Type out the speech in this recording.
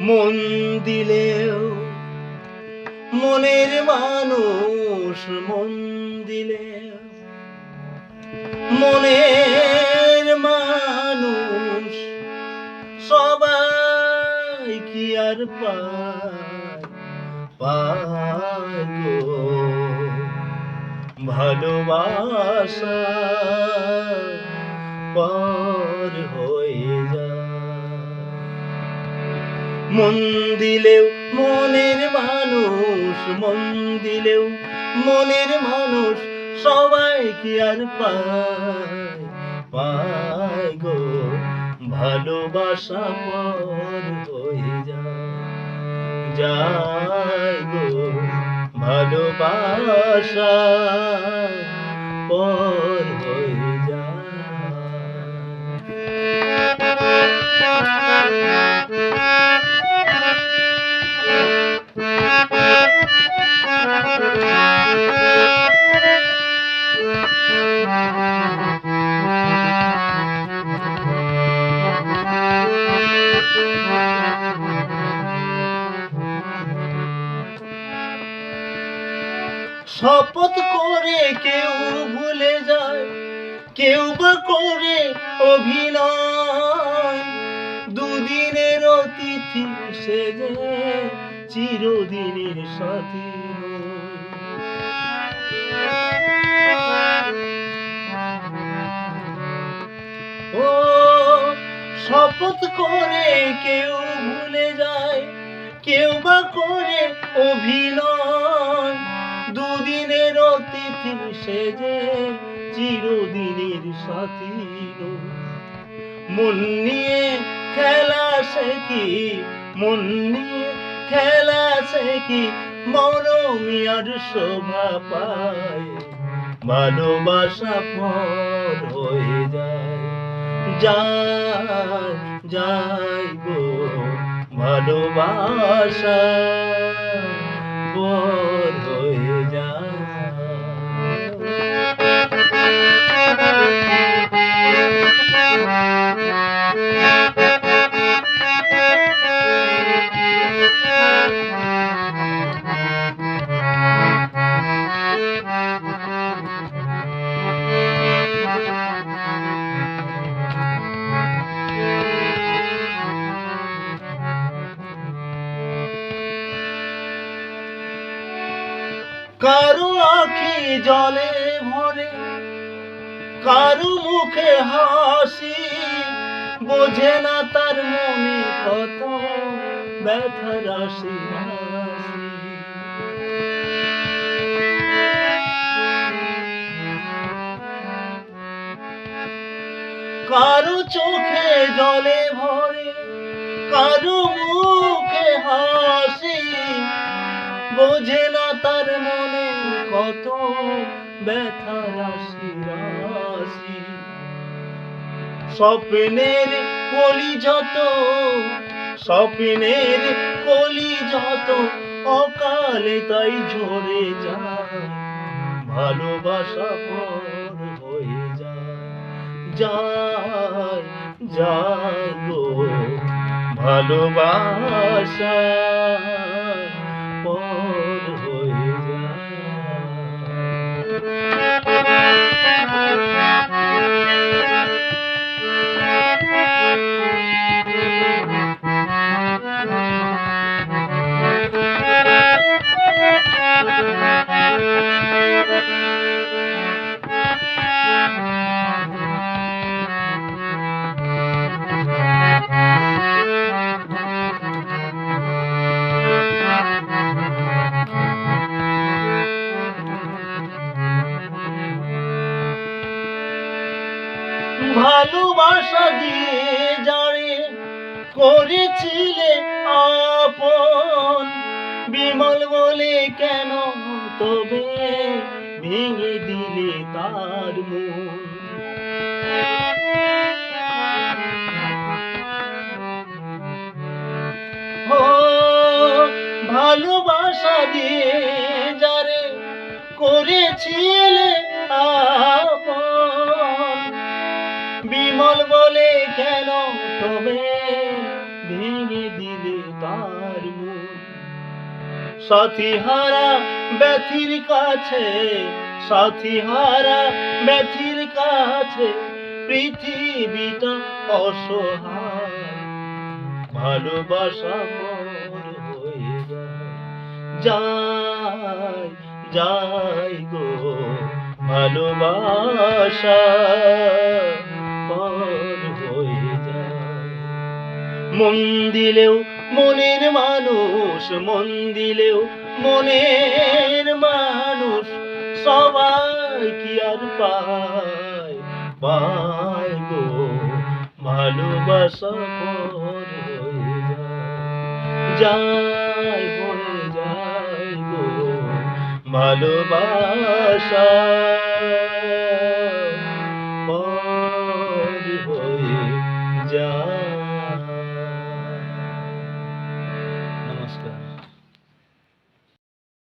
মন দিলেও মনের মানুষ, মন দিলেও মনের মানুষ সবাই কি আর পায় গো ভালোবাসা পর হয়ে যায়। মন দিলেও মনের মানুষ, মন দিলেও মনের মানুষ সবাই কি আর পায় গো ভালোবাসা পর হয়ে যায় গো ভালোবাসা পর হয়ে যায়। শপথ করে কেউ ভুলে যায়, কেউ বা করে অভিনয়, দুদিনের অতিথি সেজে চিরদিনের সাথী ও শপথ করে কেউ ভুলে যায়, কেউ বা করে অভিনয়, দুদিনের অতিথি সেজে চিরদিনের সাথী মন নিয়ে খেলা সে কি, মন নিয়ে খেলা সে কি মরমি আর শোভা পায় ভালোবাসা পর হয়ে যায় গো ভালোবাসা পর হয়ে যায়। কারো আঁখি জলে ভরে, কারো মুখে হাসি, বোঝে না তার মনে কত ব্যথা রাশি রাশি। কারো চোখে জলে ভরে, কারো মুখে হাসি, বোঝে না তার মনে কত ব্যথা রাশি রাশি। স্বপ্নের কলি যত, স্বপ্নের কলি যত অকালে তাই ঝরে যায় ভালোবাসা পর হয়ে যায় গো ভালোবাসা পর হয়ে যায়। ভালোবাসা দিয়ে যারে করেছিলে আপন, বিমল বলে কেন তবে ভেঙে দিলে তার মন। ও ভালোবাসা দিয়ে যারে করেছিলে আপন, বিমল বলে কেন তবে ভেঙে দিলে তা সাথী হারা ব্যথির কাছে, সাথী হারা ব্যথির কাছে পৃথিবীটা অসহায়, ভালোবাসা পর হয়ে যায়, যায় গো ভালোবাসা পর হয়ে যায়। মন দিলেও মনের মানুষ, মন দিলেও মনের মানুষ সবাই কি আর পায়, পায় গো ভালোবাসা পর হয়ে যায়, হয়ে যায় গো ভালোবাসা।